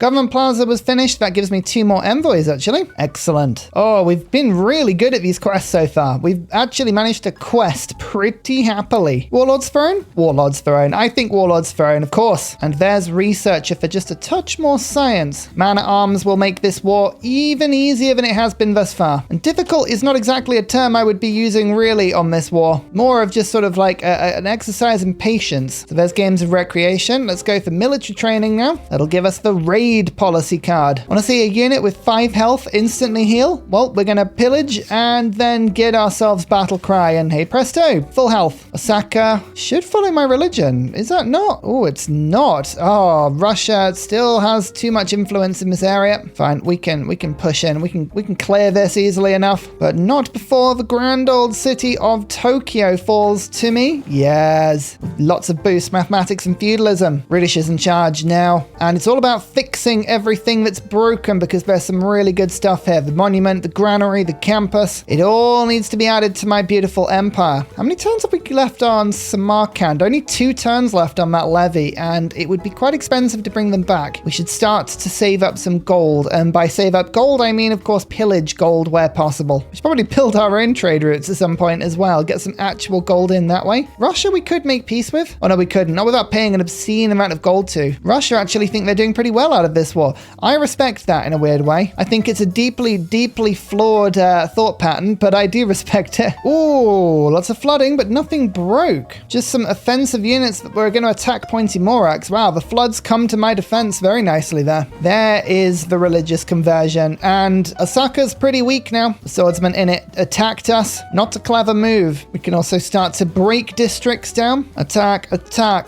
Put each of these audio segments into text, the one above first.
Government Plaza was finished. That gives me 2 more envoys, actually. Excellent. Oh, we've been really good at these quests so far. We've actually managed to quest pretty happily. Warlord's Throne? Warlord's Throne. I think Warlord's Throne, of course. And there's Researcher for just a touch more science. Man-at-Arms will make this war even easier than it has been thus far. And difficult is not exactly a term I would be using really on this war. More of just sort of like an exercise in patience. So there's games of recreation. Let's go for military training now. That'll give us the raid policy card. Want to see a unit with 5 health instantly heal? Well, we're going to pillage and then get ourselves battle cry, and hey presto, full health. Osaka should follow my religion. Is that not? Oh, it's not. Oh, Russia still has too much influence in this area. Fine, we can push in. We can clear this easily enough, but not before the grand old city of Tokyo falls to me. Yes, lots of boost, mathematics and feudalism. British is in charge now, and it's all about fixing everything that's broken because there's some really good stuff here. The monument, the granary, the campus. It all needs to be added to my beautiful empire. How many turns have we left on Samarkand? Only 2 turns left on that levy, and it would be quite expensive to bring them back. We should start to save up some gold, and by save up gold, I mean, of course, pillage gold where possible. We should probably build our own trade routes at some point as well. Get some actual gold in that way. Russia we could make peace with. Oh no, we couldn't. Not without paying an obscene amount of gold to. Russia actually think they're doing pretty well out of this war. I respect that in a weird way. I think it's a deeply flawed thought pattern, but I do respect it. Ooh, lots of flooding, but nothing broke. Just some offensive units that were going to attack Pointy Morax. Wow, the floods come to my defense very nicely there. There is the religious conversion, and Osaka's pretty weak now. The swordsman in it attacked us. Not a clever move. We can also start to break districts down. Attack.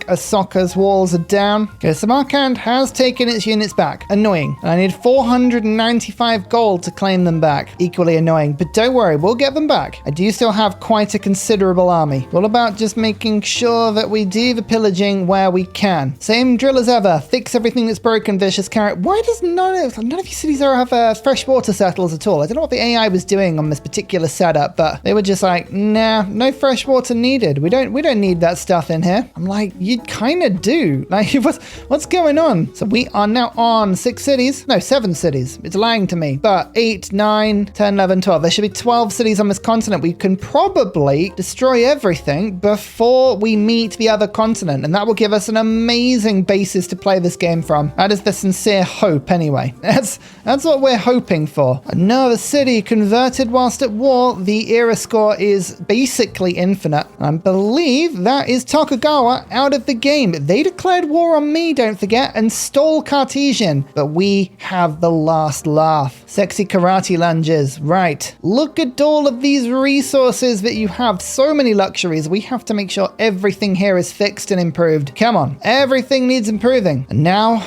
Osaka's walls are down. Okay, Samarkand has taken its units back. Annoying. And I need 495 gold to claim them back. Equally annoying, but don't worry, we'll get them back. I do still have quite a considerable army. All about just making sure that we do the pillaging where we can. Same drill as ever. Fix everything that's broken, vicious carrot. Why does none of these cities have freshwater settles at all? I don't know what the AI was doing on this particular setup, but they were just like, nah, no fresh water needed. We don't need that stuff in here. I'm like, you kind of do. Like, what's going on? So we are now on 6 cities. No, 7 cities. It's lying to me. But 8, 9, 10, 11, 12. There should be 12 cities on this continent. We can probably destroy everything before we meet the other continent, and that will give us an amazing basis to play this game from. That is the sincere hope, anyway. That's what we're hoping for. Another city converted whilst at war. The era score is basically infinite. I believe that is Tokugawa out of the game. They declared war on me, don't forget, and stole Cartesian. But we have the last laugh. Sexy karate lunges. Right. Look at all of these resources that you have. So many luxuries. We have to make sure everything here is fixed and improved. Come on. Everything needs improving. And now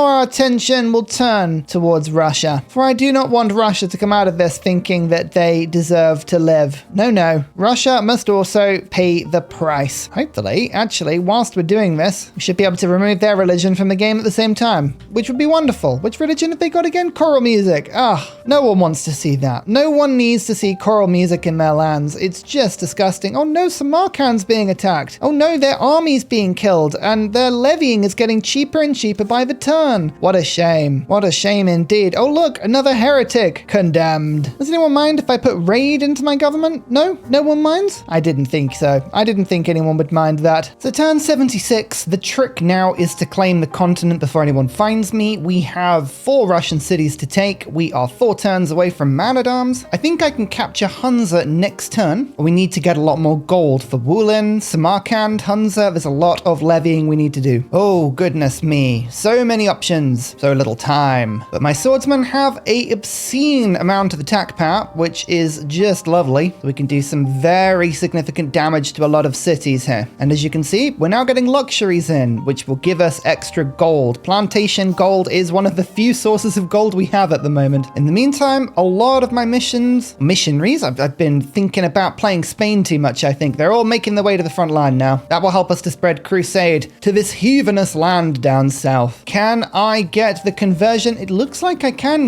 our attention will turn towards Russia. For I do not want Russia to come out of this thinking that they deserve to live. No. Russia must also pay the price. Hopefully, actually, whilst we're doing this, we should be able to remove their religion from the game at the same time, which would be wonderful. Which religion have they got again? Choral music. No one wants to see that. No one needs to see choral music in their lands. It's just disgusting. Oh no, Samarkand's being attacked. Oh no, their army's being killed, and their levying is getting cheaper and cheaper by the turn. What a shame. What a shame indeed. Oh look, another heretic condemned. Does anyone mind if I put raid into my government? No? No one minds? I didn't think so. I didn't think anyone would mind that. So turn 76. The trick now is to claim the continent before anyone finds me. We have 4 Russian cities to take. We are 4 turns away from Man-at-Arms. I think I can capture Hunza next turn. We need to get a lot more gold for Wulin, Samarkand, Hunza. There's a lot of levying we need to do. Oh, goodness me. So many options, so little time. But my swordsmen have a obscene amount of attack power, which is just lovely. We can do some very significant damage to a lot of cities here. And as you can see, we're now getting luxuries in, which will give us extra gold. Plantation gold is one of the few sources of gold we have at the moment. In the meantime, a lot of my missionaries, I've been thinking about playing Spain too much, I think. They're all making their way to the front line now. That will help us to spread crusade to this heathenous land down south. Can I get the conversion? It looks like I can,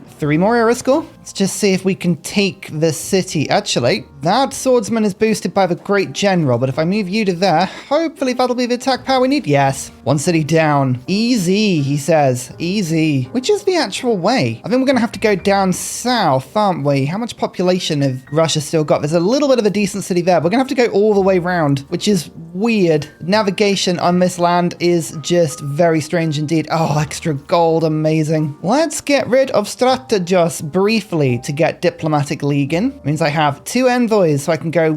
3 more era score. Let's just see if we can take the city. Actually, that swordsman is boosted by the great general, but if I move you to there, hopefully that'll be the attack power we need. Yes. One city down. Easy, he says. Easy. Which is the actual way? I think we're going to have to go down south, aren't we? How much population have Russia still got? There's a little bit of a decent city there. We're going to have to go all the way around, which is weird. Navigation on this land is just very strange indeed. Oh, extra gold. Amazing. Let's get rid of Strategos briefly to get diplomatic league in. Means I have 2 envoys, so I can go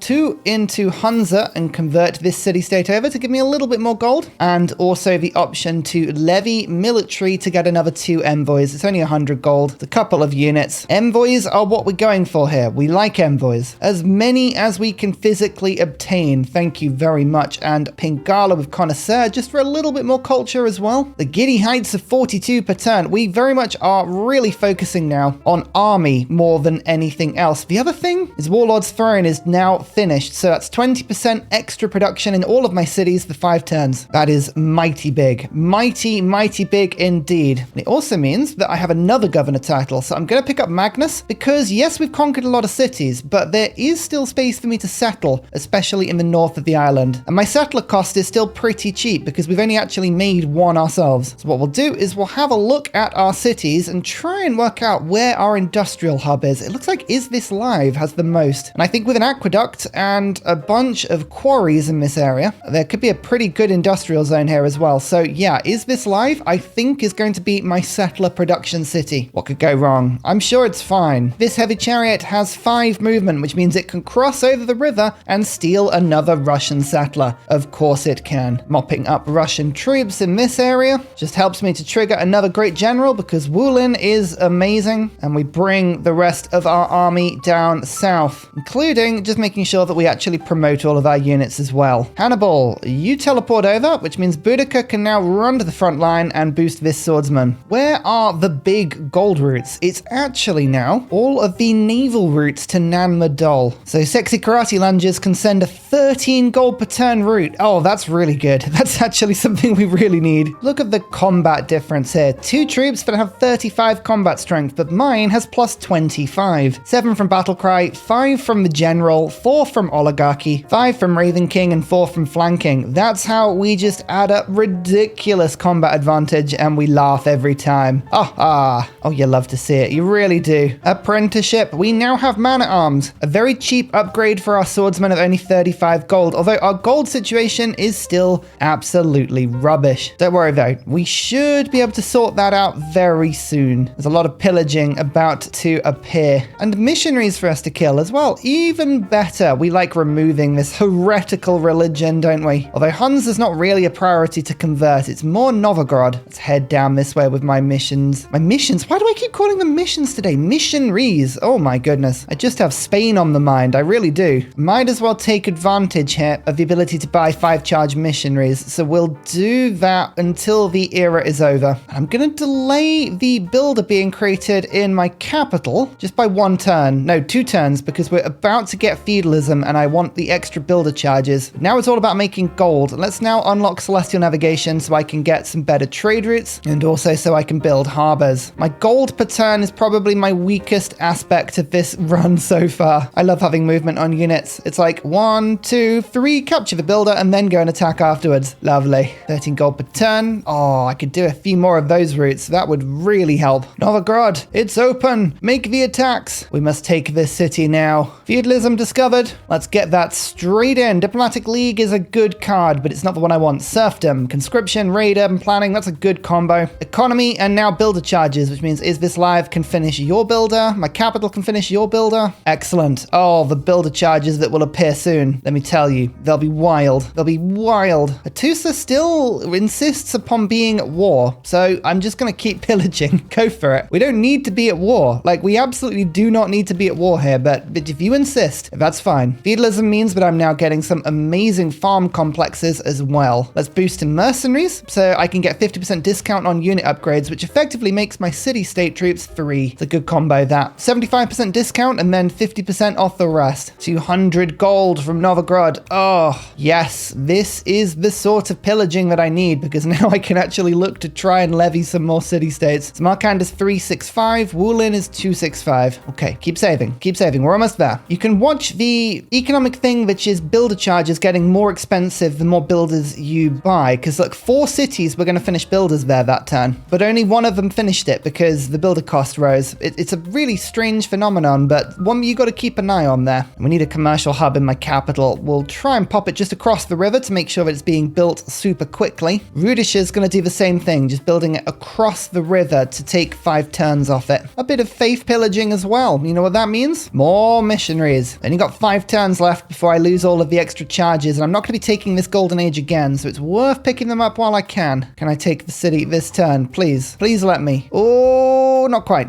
2 into Hunza and convert this city-state over to give me a little bit more gold, and also the option to levy military to get another 2 envoys. It's only 100 gold. It's a couple of units. Envoys are what we're going for here. We like envoys. As many as we can physically obtain. Thank you very much. And Pingala with Connoisseur, just for a little bit more culture as well. The giddy heights of 42 per turn. We very much are really focusing now on army more than anything else. The other thing is Warlord's Throne is now finished, so that's 20% extra production in all of my cities for 5 turns. That is mighty big. Mighty big indeed. And it also means that I have another governor title, so I'm going to pick up Magnus, because yes, we've conquered a lot of cities, but there is still space for me to settle, especially in the north of the island. And my settler cost is still pretty cheap, because we've only actually made 1 ourselves. So what we'll do is we'll have a look at our cities and try and work out where our industrial hub is. It looks like Is This Live has the most. And I think with an aqueduct and a bunch of quarries in this area, there could be a pretty good industrial zone here as well. So yeah, Is This Live, I think, is going to be my settler production city. What could go wrong? I'm sure it's fine. This heavy chariot has 5 movement, which means it can cross over the river and steal another Russian settler. Of course it can. Mopping up Russian troops in this area just helps me to trigger another great general, because Wulin is amazing, and we bring the rest of our army down south, including just making sure that we actually promote all of our units as well. Hannibal, you teleport over, which means Boudica can now run to the front line and boost this swordsman. Where are the big gold routes? It's actually now all of the naval routes to Nan Madol. So sexy karate lunges can send a 13 gold per turn route. Oh, that's really good. That's actually something we really need. Look at the combat difference here. 2 troops that have 35 combat strength, but mine has plus 25. 7 from Battlecry, 5 from the General, 4 from Oligarchy, 5 from Raven King, and 4 from Flanking. That's how we just add up ridiculous combat advantage, and we laugh every time. Oh, you love to see it. You really do. Apprenticeship. We now have man-at-arms. A very cheap upgrade for our swordsman of only 35 gold, although our gold situation is still absolutely rubbish. Don't worry though, we should be able to sort that out very soon. There's a lot of pillaging about to appear. And missionaries for us to kill as well. Even better. We like removing this heretical religion, don't we? Although Huns is not really a priority to convert. It's more Novgorod. Let's head down this way with my missions. My missions? Why do I keep calling them missions today? Missionaries. Oh my goodness. I just have Spain on the mind. I really do. Might as well take advantage here of the ability to buy 5-charge missionaries. So we'll do that until the era is over. I'm going to delay the builder being created in my capital just by 1 turn. No, 2 turns, because we're about to get feudalism and I want the extra builder charges. Now it's all about making gold. Let's now unlock celestial navigation so I can get some better trade routes, and also so I can build harbors. My gold per turn is probably my weakest aspect of this run so far. I love having movement on units. It's like 1, 2, 3, capture the builder and then go and attack afterwards. Lovely. 13 gold per turn. Oh, I could do a few more of those routes. That would really help. Novgorod, it's open. Make the attacks. We must take this city now. Feudalism discovered. Let's get that straight in. Diplomatic League is a good card, but it's not the one I want. Serfdom, conscription, raid, urban planning. That's a good combo. Economy and now builder charges, which means Is This Live can finish your builder. My capital can finish your builder. Excellent. Oh, the builder charges that will appear soon. Let me tell you, they'll be wild. They'll be wild. Atusa still insists upon being at war, so I'm just going to keep pillaging. Go for it. We don't need to be at war. Like, we absolutely do not need to be at war here, but if you insist, that's fine. Feudalism means that I'm now getting some amazing farm complexes as well. Let's boost to mercenaries so I can get 50% discount on unit upgrades, which effectively makes my city-state troops free. It's a good combo, that. 75% discount and then 50% off the rest. 200 gold from Novgorod. Oh, Oh, yes, this is the sort of pillaging that I need, because now I can actually look to try and levy some more city-states. Samarkand is 365, Wulin is 265. Okay, keep saving, we're almost there. You can watch the economic thing, which is builder charges getting more expensive the more builders you buy, because look, 4 cities were going to finish builders there that turn, but only one of them finished it because the builder cost rose. It's a really strange phenomenon, but one you got to keep an eye on there. We need a commercial hub in my capital. We'll try and pop it just across the river to make sure that it's being built super quickly. Rudisha's going to do the same thing, just building it across the river to take 5 turns off it. A bit of faith pillaging as well. You know what that means? More missionaries. Only got 5 turns left before I lose all of the extra charges, and I'm not going to be taking this golden age again, so it's worth picking them up while I can. Can I take the city this turn? Please. Please let me. Oh, not quite.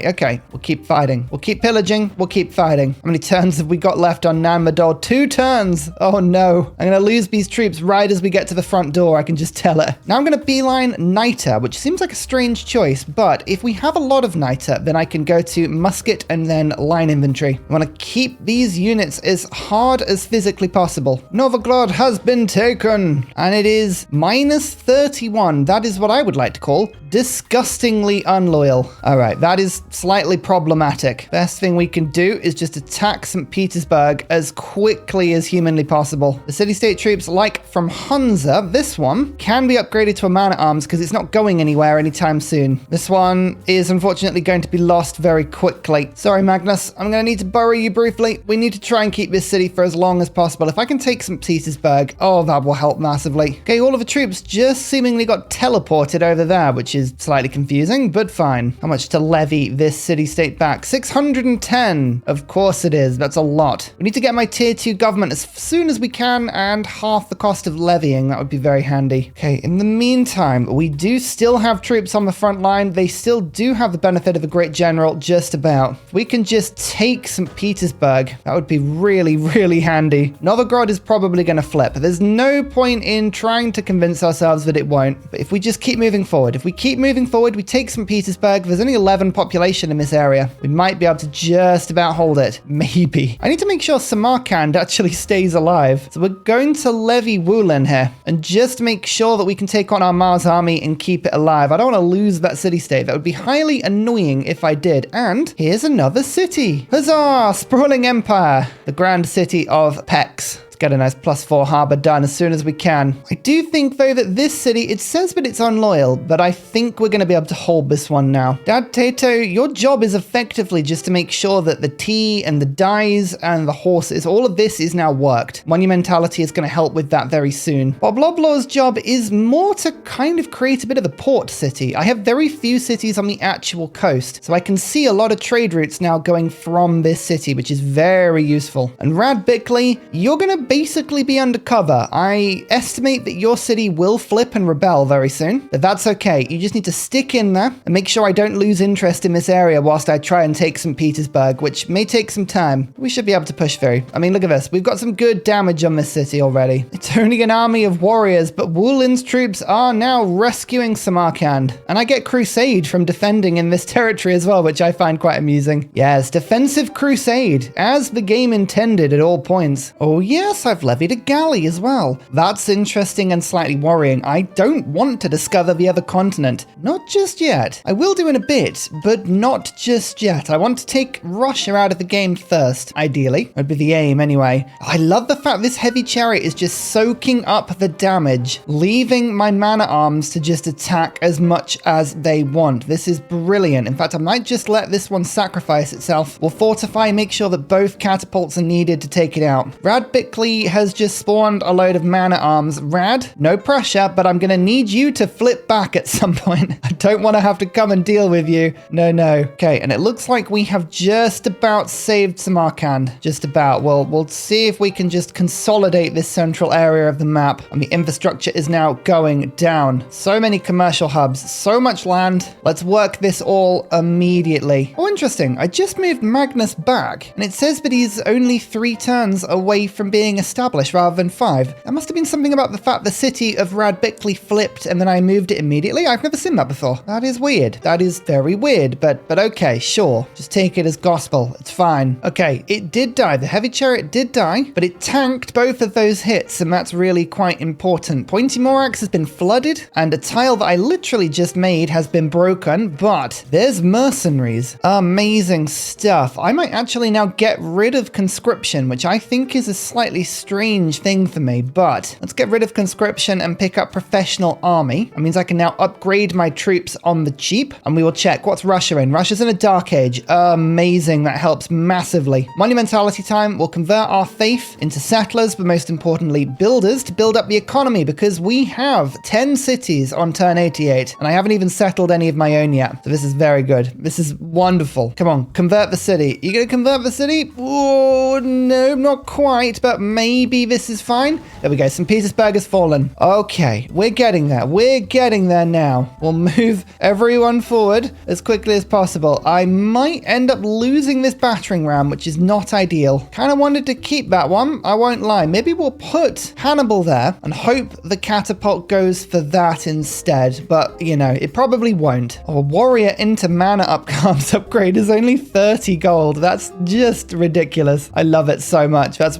Okay, we'll keep fighting. We'll keep pillaging. We'll keep fighting. How many turns have we got left on Nanmadol? 2 turns. Oh no. I'm going to lose these troops right as we get to the front door. I can just tell it. Now I'm going to beeline Niter, which seems like a strange choice, but if we have a lot of Niter, then I can go to musket and then line infantry. I want to keep these units as hard as physically possible. Novigrad has been taken, and it is minus 31. That is what I would like to call disgustingly unloyal. All right, that is slightly problematic. Best thing we can do is just attack St. Petersburg as quickly as humanly possible. The city-state troops, like from Hunza, this one can be upgraded to a man-at-arms because it's not going anywhere anytime soon. This one is unfortunately going to be lost very quickly. Sorry, Magnus, I'm going to need to bury you briefly. We need to try and keep this city for as long as possible. If I can take St. Petersburg, oh, that will help massively. Okay, all of the troops just seemingly got teleported over there, which is slightly confusing, but fine. How much to levy this city-state back? 610. Of course it is. That's a lot. We need to get my tier 2 government as soon as we can, and half the cost of levying. That would be very handy. Okay, in the meantime, we do still have troops on the front line. They still do have the benefit of a great general, just about. If we can just take St. Petersburg, that would be really, really handy. Novigrad is probably going to flip. There's no point in trying to convince ourselves that it won't. But if we just keep moving forward, we take St. Petersburg. There's only 11 population in this area. We might be able to just about hold it. Maybe. I need to make sure Samarkand actually stays alive. So we're going to levy Wulin here and just make sure that we can take on our Mars army and keep it alive. I don't want to lose that city-state. That would be highly annoying if I did. And here's another city. Huzzah! Sprawling Empire. The grand city of Pex. Get a nice +4 harbor done as soon as we can. I do think, though, that this city, it says that it's unloyal, but I think we're going to be able to hold this one now. Dad Tato, your job is effectively just to make sure that the tea and the dyes and the horses, all of this is now worked. Monumentality is going to help with that very soon. Bob Loblaw's job is more to kind of create a bit of a port city. I have very few cities on the actual coast, so I can see a lot of trade routes now going from this city, which is very useful. And Rad Bickley, you're going to basically be undercover. I estimate that your city will flip and rebel very soon, but that's okay. You just need to stick in there and make sure I don't lose interest in this area whilst I try and take St. Petersburg, which may take some time. We should be able to push through. I mean, look at this. We've got some good damage on this city already. It's only an army of warriors, but Wulin's troops are now rescuing Samarkand. And I get crusade from defending in this territory as well, which I find quite amusing. Yes, defensive crusade, as the game intended at all points. Oh yes, I've levied a galley as well. That's interesting and slightly worrying. I don't want to discover the other continent. Not just yet. I will do in a bit, but not just yet. I want to take Russia out of the game first, ideally. That would be the aim anyway. I love the fact this heavy chariot is just soaking up the damage, leaving my man-at-arms to just attack as much as they want. This is brilliant. In fact, I might just let this one sacrifice itself. We'll fortify, make sure that both catapults are needed to take it out. Rad Bickley has just spawned a load of man-at-arms. Rad, no pressure, but I'm going to need you to flip back at some point. I don't want to have to come and deal with you. No. Okay, and it looks like we have just about saved Samarkand. Just about. Well, we'll see if we can just consolidate this central area of the map. And the infrastructure is now going down. So many commercial hubs, so much land. Let's work this all immediately. Oh, interesting. I just moved Magnus back, and it says that he's only 3 turns away from being being established rather than 5. That must have been something about the fact the city of Radbickley flipped and then I moved it immediately. I've never seen that before. That is weird. That is very weird, but okay, sure. Just take it as gospel. It's fine. Okay, it did die. The heavy chariot did die, but it tanked both of those hits, and that's really quite important. Pointy Morax has been flooded, and a tile that I literally just made has been broken, but there's mercenaries. Amazing stuff. I might actually now get rid of conscription, which I think is a slightly strange thing for me, but let's get rid of conscription and pick up professional army. That means I can now upgrade my troops on the cheap, and we will check what's Russia in. Russia's in a dark age. Amazing. That helps massively. Monumentality time. We'll convert our faith into settlers, but most importantly, builders to build up the economy, because we have 10 cities on turn 88, and I haven't even settled any of my own yet. So this is very good. This is wonderful. Come on, convert the city. You gonna convert the city? Oh, no, not quite, but maybe this is fine. There we go. St. Petersburg has fallen. Okay, we're getting there. We're getting there now. We'll move everyone forward as quickly as possible. I might end up losing this battering ram, which is not ideal. Kind of wanted to keep that one. I won't lie. Maybe we'll put Hannibal there and hope the catapult goes for that instead. But, you know, it probably won't. Oh, a warrior into mana upcomes upgrade is only 30 gold. That's just ridiculous. I love it so much. That's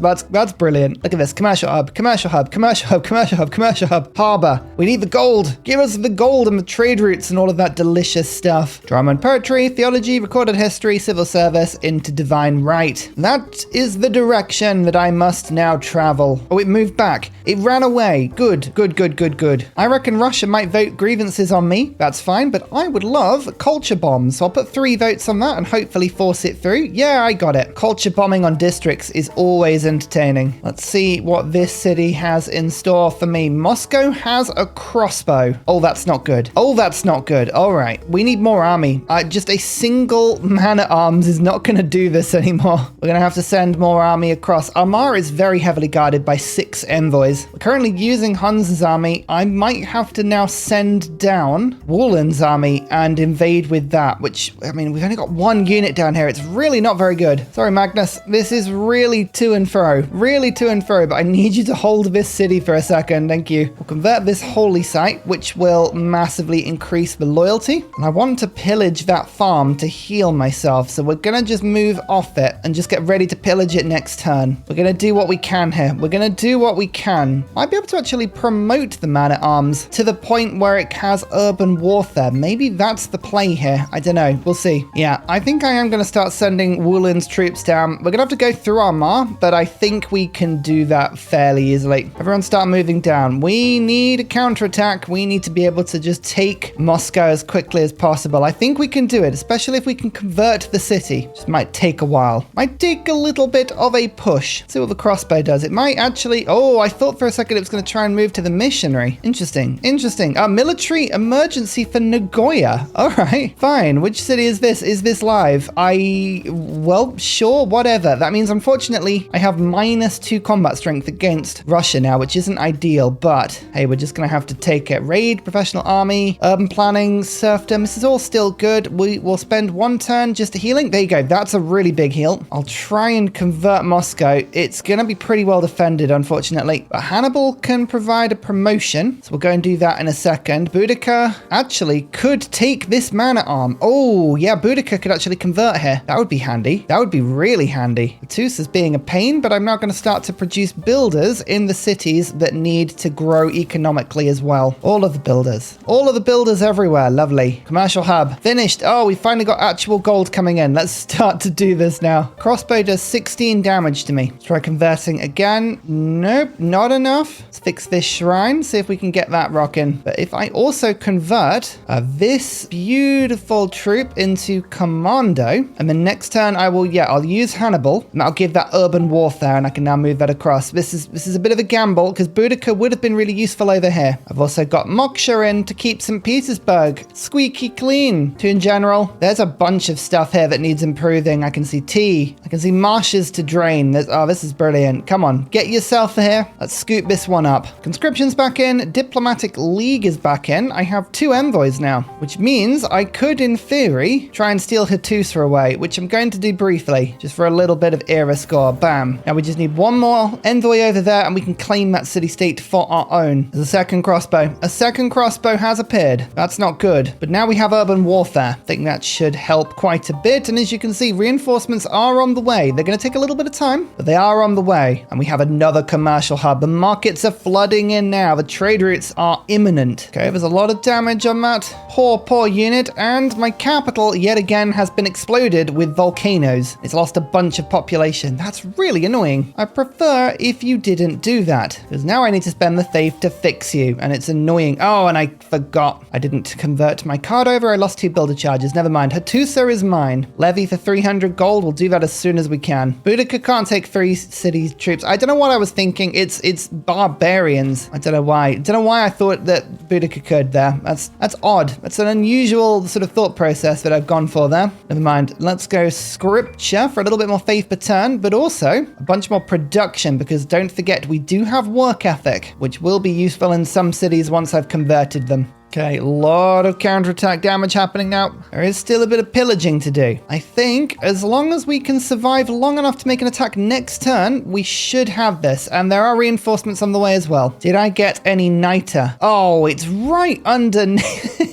brilliant. Look at this. Commercial hub, commercial hub, commercial hub, commercial hub, commercial hub, harbor. We need the gold. Give us the gold and the trade routes and all of that delicious stuff. Drama and poetry, theology, recorded history, civil service into divine right. That is the direction that I must now travel. Oh, it moved back. It ran away. Good, good, good, good, good. I reckon Russia might vote grievances on me. That's fine, but I would love culture bombs. So I'll put 3 votes on that and hopefully force it through. Yeah, I got it. Culture bombing on districts is always entertaining. Let's see what this city has in store for me. Moscow has a crossbow. Oh, that's not good. Oh, that's not good. All right. We need more army. Just a single man-at-arms is not going to do this anymore. We're going to have to send more army across. Armagh is very heavily guarded by 6 envoys. We're currently using Hun's army. I might have to now send down Woolen's army and invade with that, which, I mean, we've only got 1 unit down here. It's really not very good. Sorry, Magnus. This is really to and fro. Really to and fro, but I need you to hold this city for a second. Thank you. We'll convert this holy site, which will massively increase the loyalty. And I want to pillage that farm to heal myself. So we're going to just move off it and just get ready to pillage it next turn. We're going to do what we can here. We're going to do what we can. Might be able to actually promote the man-at-arms to the point where it has urban warfare. Maybe that's the play here. I don't know. We'll see. Yeah, I think I am going to start sending Woolen's troops down. We're going to have to go through Armagh, but I think we can do that fairly easily. Everyone start moving down. We need a counterattack. We need to be able to just take Moscow as quickly as possible. I think we can do it, especially if we can convert the city. Just might take a while. Might take a little bit of a push. See what the crossbow does. It might actually... Oh, I thought for a second it was going to try and move to the missionary. Interesting. Interesting. Military emergency for Nagoya. All right. Fine. Which city is this? Is this live? Well, sure. Whatever. That means, unfortunately, I have -2 combat strength against Russia now, which isn't ideal, but hey, we're just going to have to take it. Raid, professional army, urban planning, serfdom. This is all still good. We will spend 1 turn just healing. There you go. That's a really big heal. I'll try and convert Moscow. It's going to be pretty well defended, unfortunately. But Hannibal can provide a promotion, so we'll go and do that in a second. Boudica actually could take this man-at-arm. Oh, yeah, Boudica could actually convert here. That would be handy. That would be really handy. Tus is being a pain, but I'm now going to start to produce builders in the cities that need to grow economically as well. All of the builders. All of the builders everywhere. Lovely. Commercial hub. Finished. Oh, we finally got actual gold coming in. Let's start to do this now. Crossbow does 16 damage to me. Let's try converting again. Nope, not enough. Let's fix this shrine. See if we can get that rocking. But if I also convert this beautiful troop into commando, and then next turn I'll use Hannibal, and I'll give that urban warfare, and I can now move that across. This is a bit of a gamble, because Boudica would have been really useful over here. I've also got Moksha in to keep St. Petersburg squeaky clean. In general, there's a bunch of stuff here that needs improving. I can see tea. I can see marshes to drain. This is brilliant. Come on, get yourself here. Let's scoop this one up. Conscription's back in. Diplomatic League is back in. I have 2 envoys now, which means I could, in theory, try and steal Hattusa away, which I'm going to do briefly, just for a little bit of era score. Bam. Now we just need one more envoy over there and we can claim that city-state for our own. There's a second crossbow. A second crossbow has appeared. That's not good. But now we have urban warfare. I think that should help quite a bit. And as you can see, reinforcements are on the way. They're going to take a little bit of time, but they are on the way. And we have another commercial hub. The markets are flooding in now. The trade routes are imminent. Okay, there's a lot of damage on that poor unit. And my capital, yet again, has been exploded with volcanoes. It's lost a bunch of population. That's really annoying. I prefer if you didn't do that, because now I need to spend the faith to fix you, and it's annoying. Oh, and I forgot. I didn't convert my card over. I lost 2 builder charges. Never mind. Hattusa is mine. Levy for 300 gold. We'll do that as soon as we can. Boudica can't take 3 city troops. I don't know what I was thinking. It's barbarians. I don't know why. Don't know why I thought that Boudica could there. That's odd. That's an unusual sort of thought process that I've gone for there. Never mind. Let's go scripture for a little bit more faith per turn, but also a bunch more production, because don't forget, we do have work ethic, which will be useful in some cities once I've converted them. Okay, a lot of counterattack damage happening now. There is still a bit of pillaging to do. I think as long as we can survive long enough to make an attack next turn, we should have this. And there are reinforcements on the way as well. Did I get any niter? Oh, it's right underneath.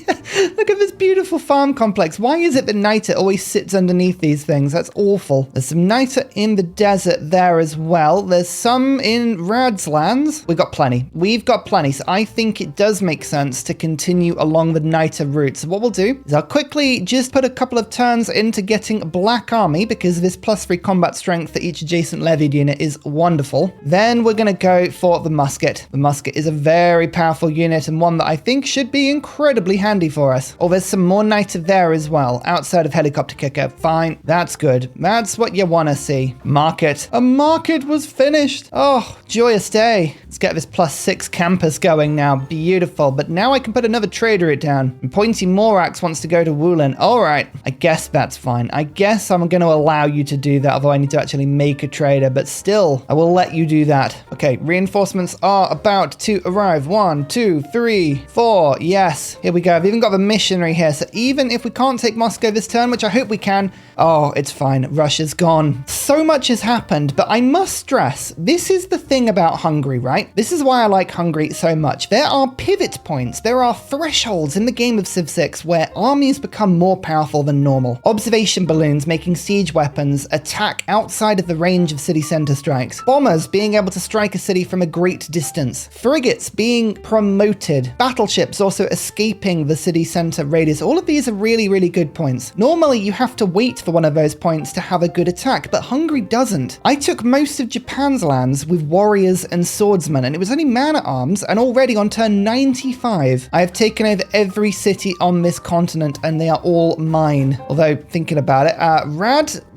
Look at this beautiful farm complex. Why is it that niter always sits underneath these things? That's awful. There's some niter in the desert there as well. There's some in Rad's lands. We've got plenty. We've got plenty. So I think it does make sense to continue along the niter route. So what we'll do is I'll quickly just put a couple of turns into getting Black Army, because this +3 combat strength for each adjacent levied unit is wonderful. Then we're going to go for the musket. The musket is a very powerful unit and one that I think should be incredibly handy for us. Oh, there's some more niter there as well, outside of helicopter kicker. Fine, that's good. That's what you want to see. Market. A market was finished. Oh, joyous day. Let's get this +6 campus going now. Beautiful. But now I can put another trader it down. And Pointy Morax wants to go to Woolen. All right. I guess that's fine. I guess I'm going to allow you to do that, although I need to actually make a trader. But still, I will let you do that. Okay, reinforcements are about to arrive. 1, 2, 3, 4. Yes, here we go. I've even got the missionary here. So even if we can't take Moscow this turn, which I hope we can, oh, it's fine. Russia's gone. So much has happened, but I must stress, this is the thing about Hungary, right? This is why I like Hungary so much. There are pivot points. There are thresholds in the game of Civ 6 where armies become more powerful than normal. Observation balloons making siege weapons attack outside of the range of city center strikes. Bombers being able to strike a city from a great distance. Frigates being promoted. Battleships also escaping the city center radius. All of these are really, really good points. Normally, you have to wait for one of those points to have a good attack, but Hungary doesn't. I took most of Japan's lands with warriors and swordsmen, and it was only man-at-arms, and already on turn 95, I have taken over every city on this continent, and they are all mine. Although, thinking about it,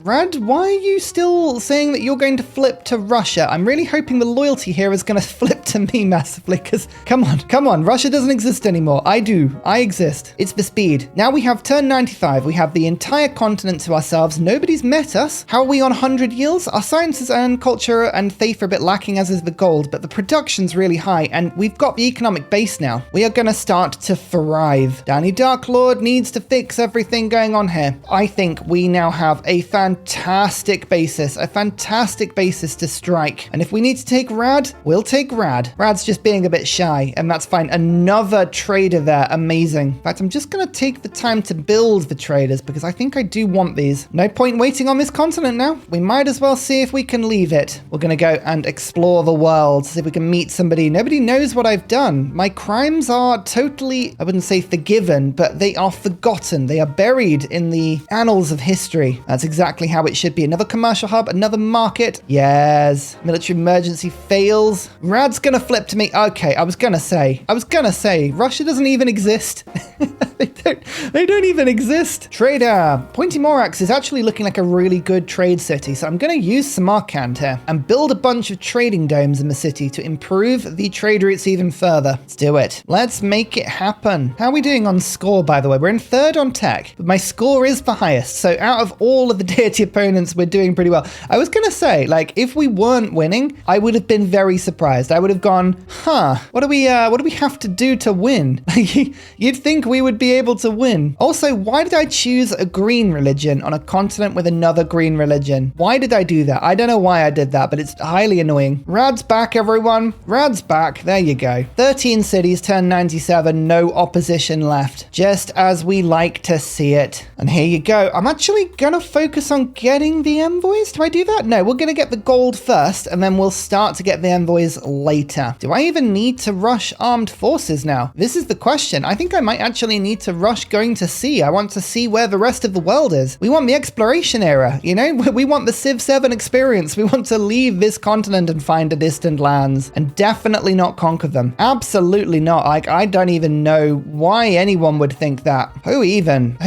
Rad, why are you still saying that you're going to flip to Russia? I'm really hoping the loyalty here is going to flip to me massively, because come on, Russia doesn't exist anymore. I do. I exist. It's the speed. Now we have turn 95. We have the entire continent to ourselves. Nobody's met us. How are we on 100 yields? Our sciences and culture and faith are a bit lacking, as is the gold, but the production's really high, and we've got the economic base now. We are going to start to thrive. Danny Dark Lord needs to fix everything going on here. I think we now have a fantastic basis to strike. And if we need to take Rad, we'll take Rad. Rad's just being a bit shy, and that's fine. Another trader there. Amazing. In fact, I'm just going to take the time to build the traders, because I think I do want these. No point waiting on this continent now. We might as well see if we can leave it. We're going to go and explore the world, see if we can meet somebody. Nobody knows what I've done. My crimes are totally, I wouldn't say forgiven, but they are forgotten. They are buried in the annals of history. That's exactly how it should be. Another commercial hub, another market. Yes. Military emergency fails. Rad's gonna flip to me. Okay, I was gonna say, Russia doesn't even exist. They don't even exist. Trader. Pointy Morax is actually looking like a really good trade city, so I'm going to use Samarkand here and build a bunch of trading domes in the city to improve the trade routes even further. Let's do it. Let's make it happen. How are we doing on score, by the way? We're in 3rd on tech, but my score is the highest. So out of all of the society opponents, we're doing pretty well. I was going to say, like, if we weren't winning, I would have been very surprised. I would have gone, what do we have to do to win? You'd think we would be able to win. Also, why did I choose a green religion on a continent with another green religion? Why did I do that? I don't know why I did that, but it's highly annoying. Rad's back, everyone. Rad's back. There you go. 13 cities turned 97. No opposition left. Just as we like to see it. And here you go. I'm actually going to focus on getting the envoys. Do I do that? No, we're going to get the gold first, and then we'll start to get the envoys later. Do I even need to rush armed forces now? This is the question. I think I might actually need to rush going to sea. I want to see where the rest of the world is. We want the exploration era, you know? We want the Civ 7 experience. We want to leave this continent and find the distant lands, and definitely not conquer them. Absolutely not. Like, I don't even know why anyone would think that. Who even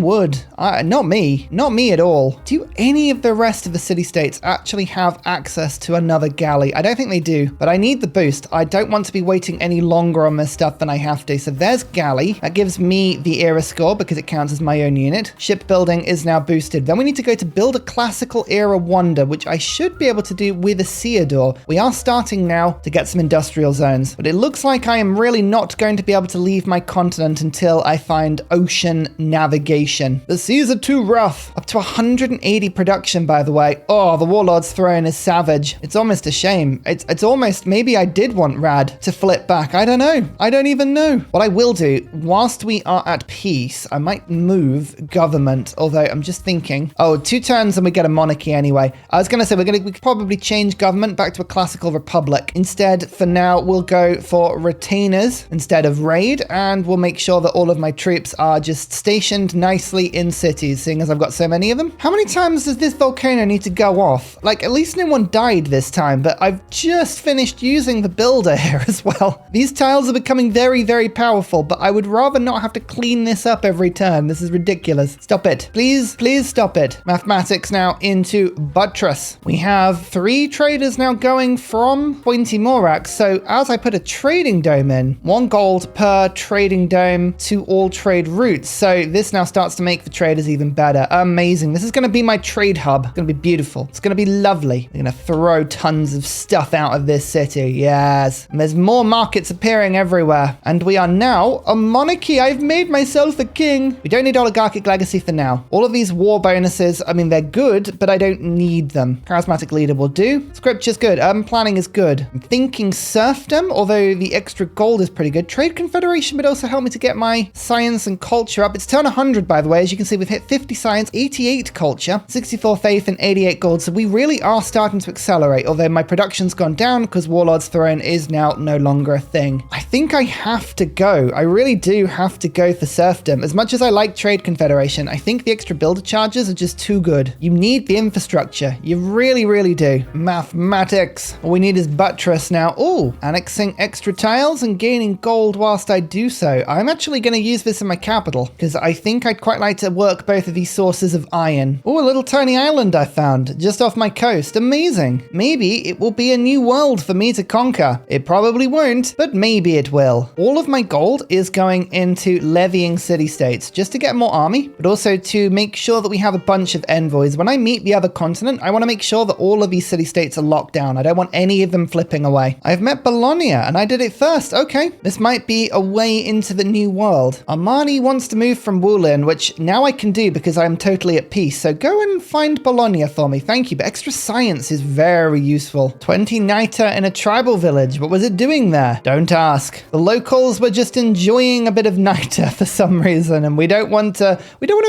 would? Not me. Not me at all. Do any of the rest of the city-states actually have access to another galley? I don't think they do, but I need the boost. I don't want to be waiting any longer on this stuff than I have to. So there's galley. That gives me the era score because it counts as my own unit. Shipbuilding is now boosted. Then we need to go to build a classical era wonder, which I should be able to do with a Seador. We are starting now to get some industrial zones, but it looks like I am really not going to be able to leave my continent until I find ocean navigation. The seas are too rough. Up to 180 production, by the way. Oh, the Warlord's Throne is savage. It's almost a shame. It's almost, maybe I did want Rad to flip back. I don't know. I don't even know. What I will do, whilst we are at peace, I might move government, although I'm just thinking, 2 turns and we get a monarchy anyway. I was going to say we could probably change government back to a classical republic. Instead, for now, we'll go for retainers instead of raid, and we'll make sure that all of my troops are just stationed nicely in cities, seeing as I've got so many of them. How many times does this volcano need to go off? Like, at least no one died this time, but I've just finished using the builder here as well. These tiles are becoming very, very powerful, but I would rather not have to clean this up every turn. This is ridiculous. Stop it. Please stop it. Mathematics now into buttress. We have 3 traders now going from Pointy Morax. So as I put a trading dome in, 1 gold per trading dome to all trade routes. So this now starts to make the traders even better. Amazing. This is going to be my trade hub. It's going to be beautiful. It's going to be lovely. I'm going to throw tons of stuff out of this city. Yes. And there's more markets appearing everywhere. And we are now a monarchy. I've made myself a king. We don't need oligarchic legacy for now. All of these war bonuses, I mean, they're good, but I don't need them. Charismatic leader will do. Scripture's good. Urban planning is good. I'm thinking serfdom, although the extra gold is pretty good. Trade confederation would also help me to get my science and culture up. It's turn 100, by the way. As you can see, we've hit 50 science, 88 culture, 64 faith, and 88 gold. So we really are starting to accelerate, although my production's gone down because Warlord's Throne is now no longer a thing. I think I have to go. I really do have to go for serfdom. As much as I like trade confederation, I think the extra builder charges are just too good. You need the infrastructure. You really, really do. Mathematics. All we need is buttress now. Oh, annexing extra tiles and gaining gold whilst I do so. I'm actually going to use this in my capital because I think I'd quite like to work both of these sources of iron. Oh, a little tiny island I found just off my coast. Amazing. Maybe it will be a new world for me to conquer. It probably won't, but maybe it will. All of my gold is going into levying city-states just to get more army, but also to make sure that we have a bunch of envoys. When I meet the other continent, I want to make sure that all of these city-states are locked down. I don't want any of them flipping away. I've met Bologna and I did it first. Okay, this might be a way into the new world. Armani wants to move from Wulin, which now I can do because I'm totally at peace. So go and find Bologna for me. Thank you. But extra science is very useful. 20 Niter in a tribal village. What was it doing there? Don't ask. The locals were just enjoying a bit of Niter for some reason, and we don't want to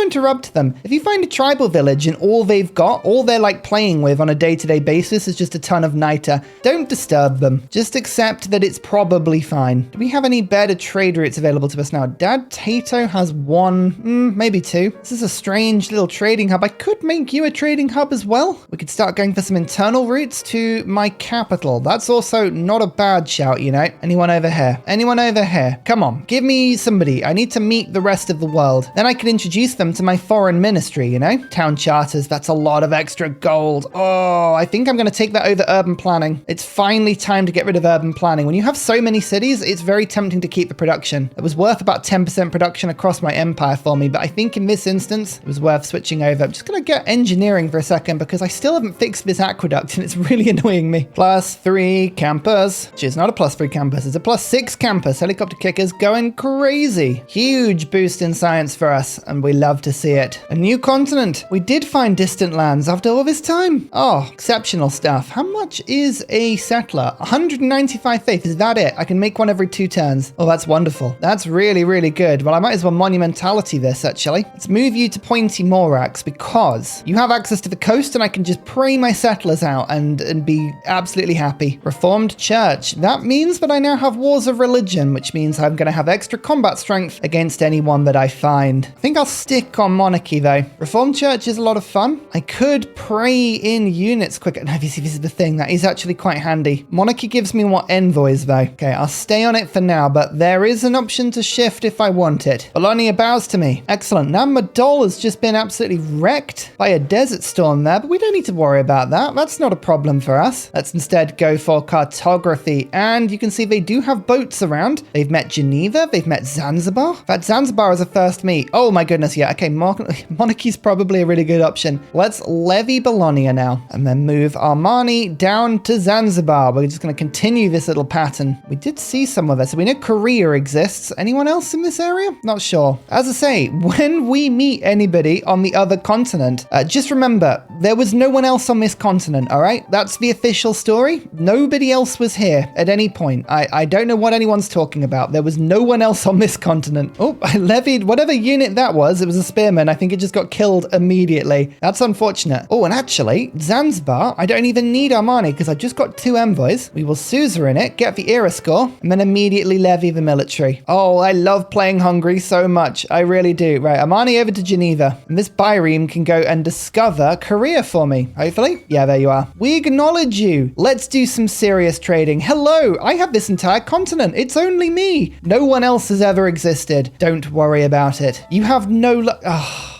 interrupt them. If you find a tribal village and all they've got, all they're like playing with on a day-to-day basis is just a ton of Niter, don't disturb them. Just accept that it's probably fine. Do we have any better trade routes available to us now? Dad Tato has 1, maybe 2. This is a strange little trading hub. I could make you a trading hub as well. We could start going for some internal routes to my capital. That's also not a bad shout, you know. Anyone over here? Anyone over here? Come on, give me somebody. I need to meet the rest of the world. Then I can introduce them to my foreign ministry, you know? Town charters, that's a lot of extra gold. Oh, I think I'm going to take that over urban planning. It's finally time to get rid of urban planning. When you have so many cities, it's very tempting to keep the production. It was worth about 10% production across my empire for me, but I think in this instance, it was worth switching over. just going to get engineering for a second because I still haven't fixed this aqueduct and it's really annoying me. +3 campus, which is not a +3 campus, it's a +6 campus. Helicopter kickers going crazy. Huge boost in science for us, and we love to see it. A new continent. We did find distant lands after all this time. Oh, exceptional stuff. How much is a settler? 195 faith, is that it? I can make one every 2 turns. Oh, that's wonderful. That's really, really good. Well, I might as well monumentality this, actually. Let's move you to Pointy Morax because you have access to the coast and I can just pray my settlers out and be absolutely happy. Reformed Church. That means that I now have Wars of Religion, which means I'm going to have extra combat strength against anyone that I find. I think I'll stick on Monarchy, though. Reformed Church is a lot of fun. I could pray in units quicker. No, this is the thing. That is actually quite handy. Monarchy gives me more envoys, though. Okay, I'll stay on it for now, but there is an option to shift if I want it. Bologna bows to me. Excellent. Now Madol has just been absolutely wrecked by a desert storm there, but we don't need to worry about that. That's not a problem for us. Let's instead go for cartography. And you can see they do have boats around. They've met Geneva. They've met Zanzibar. In fact, Zanzibar is a first meet. Oh my goodness, yeah. Okay, Monarchy's probably a really good option. Let's levy Bologna now and then move Armani down to Zanzibar. We're just going to continue this little pattern. We did see some of it, so we know Korea exists. Anyone else in this area? Not sure. As I say, when we meet anybody on the other continent, just remember, there was no one else on this continent, all right? That's the official story. Nobody else was here at any point. I don't know what anyone's talking about. There was no one else on this continent. Oh, I levied whatever unit that was. It was a spearman. I think it just got killed immediately. That's unfortunate. Oh, and actually, Zanzibar, I don't even need Armani because I just got 2 envoys. We will suzerain it, get the era score, and then immediately levy the military. Oh, I love playing Hungary so much. I really do. Right, Armani over to Geneva. And this Byreme can go and discover Korea for me, hopefully. Yeah, there you are. We acknowledge you. Let's do some serious trading. Hello, I have this entire continent. It's only me. No one else has ever existed. Don't worry about it. You have no luck.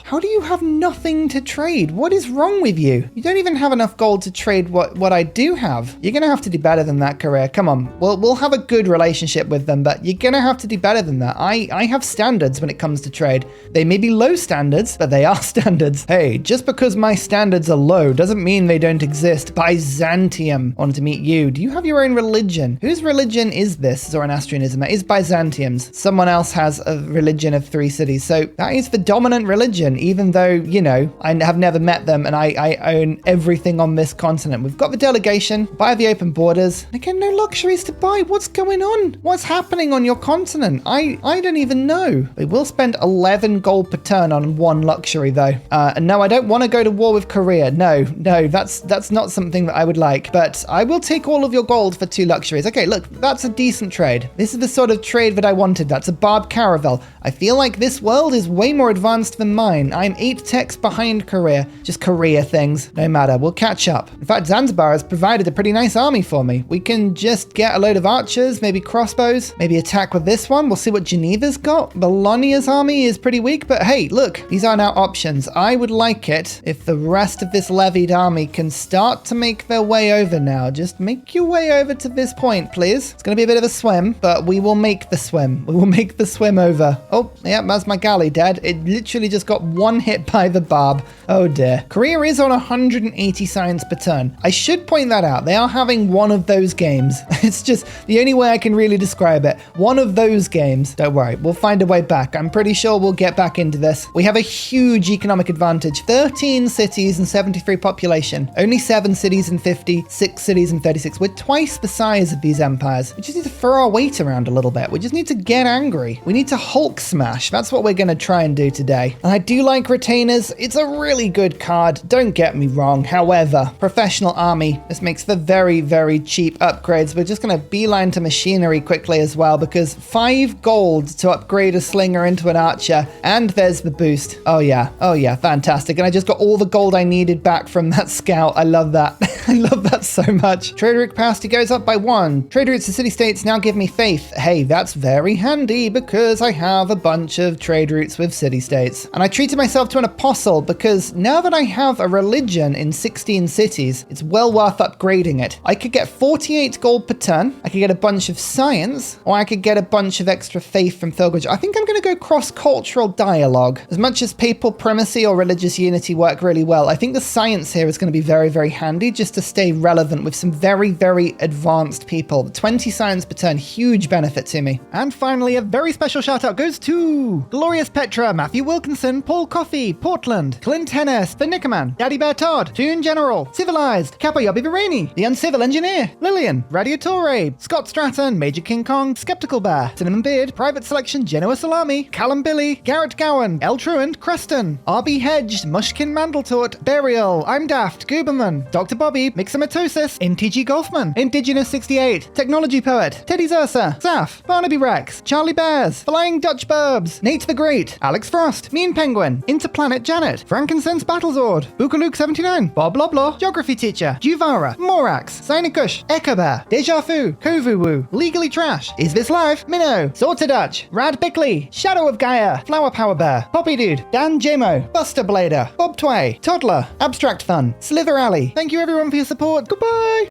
How do you have nothing to trade? What is wrong with you? You don't even have enough gold to trade what I do have. You're going to have to do better than that, Korea. Come on. We'll have a good relationship with them, but you're going to have to do better than that. I have standards when it comes to trade. They may be low standards, but they are standards. Hey, just because my standards are low doesn't mean they don't exist. Byzantium. I wanted to meet you. Do you have your own religion? Whose religion is this? Zoroastrianism. It is Byzantium's. Someone else has a religion of 3 cities. So that is the dominant religion. Even though, you know, I have never met them and I own everything on this continent. We've got the delegation, buy the open borders. Again, no luxuries to buy. What's going on? What's happening on your continent? I don't even know. We will spend 11 gold per turn on 1 luxury though. And no, I don't want to go to war with Korea. No, that's not something that I would like. But I will take all of your gold for 2 luxuries. Okay, look, that's a decent trade. This is the sort of trade that I wanted. That's a barb caravel. I feel like this world is way more advanced than mine. I'm 8 techs behind Korea. Just Korea things. No matter. We'll catch up. In fact, Zanzibar has provided a pretty nice army for me. We can just get a load of archers, maybe crossbows, maybe attack with this one. We'll see what Geneva's got. Bologna's army is pretty weak, but hey, look, these are now options. I would like it if the rest of this levied army can start to make their way over now. Just make your way over to this point, please. It's going to be a bit of a swim, but we will make the swim. We will make the swim over. Oh, yeah, that's my galley dead. It literally just got 1 hit by the barb. Oh dear. Korea is on 180 science per turn. I should point that out. They are having one of those games. It's just the only way I can really describe it. One of those games. Don't worry. We'll find a way back. I'm pretty sure we'll get back into this. We have a huge economic advantage. 13 cities and 73 population. Only 7 cities and 50, 6 cities and 36. We're twice the size of these empires. We just need to throw our weight around a little bit. We just need to get angry. We need to Hulk smash. That's what we're going to try and do today. And I do like retainers. It's a really good card, don't get me wrong. However, professional army, this makes for very, very cheap upgrades. We're just going to beeline to machinery quickly as well, because 5 gold to upgrade a slinger into an archer, and there's the boost. Oh yeah, fantastic. And I just got all the gold I needed back from that scout. I love that. I love that so much. Trade route capacity goes up by 1. Trade routes to city-states now give me faith. Hey, that's very handy because I have a bunch of trade routes with city-states. And I treated upgraded myself to an apostle because now that I have a religion in 16 cities, it's well worth upgrading it. I could get 48 gold per turn, I could get a bunch of science, or I could get a bunch of extra faith from Thilgridge. I think I'm going to go cross-cultural dialogue. As much as papal primacy or religious unity work really well, I think the science here is going to be very, very handy just to stay relevant with some very, very advanced people. 20 science per turn, huge benefit to me. And finally, a very special shout out goes to Glorious Petra, Matthew Wilkinson, Paul Coffey, Portland, Clint Hennis, The Nickerman, Daddy Bear Todd, Toon General, Civilized, Capo Yobby Virani, The Uncivil Engineer, Lillian, Radiatore, Scott Stratton, Major King Kong, Skeptical Bear, Cinnamon Beard, Private Selection, Genoa Salami, Callum Billy, Garrett Gowan, El Truant, Creston, RB Hedged, Mushkin Mandletort, Burial, I'm Daft, Gooberman, Dr. Bobby, Mixomatosis, NTG Golfman, Indigenous 68, Technology Poet, Teddy Zersa, Zaf, Barnaby Rex, Charlie Bears, Flying Dutch Burbs, Nate the Great, Alex Frost, Mean Penguin, Interplanet Janet, Frankincense Battlezord, Bookaluke 79, Bob Loblaw, Geography Teacher, Juvara, Morax, Sinikush, Echo Bear, Deja Fu, Kovuwu, Legally Trash, Is This Live, Minnow, Sorted Dutch, Rad Bickley, Shadow of Gaia, Flower Power Bear, Poppy Dude, Dan Jamo, Buster Blader, Bob Tway, Toddler, Abstract Fun, Slither Alley. Thank you everyone for your support. Goodbye!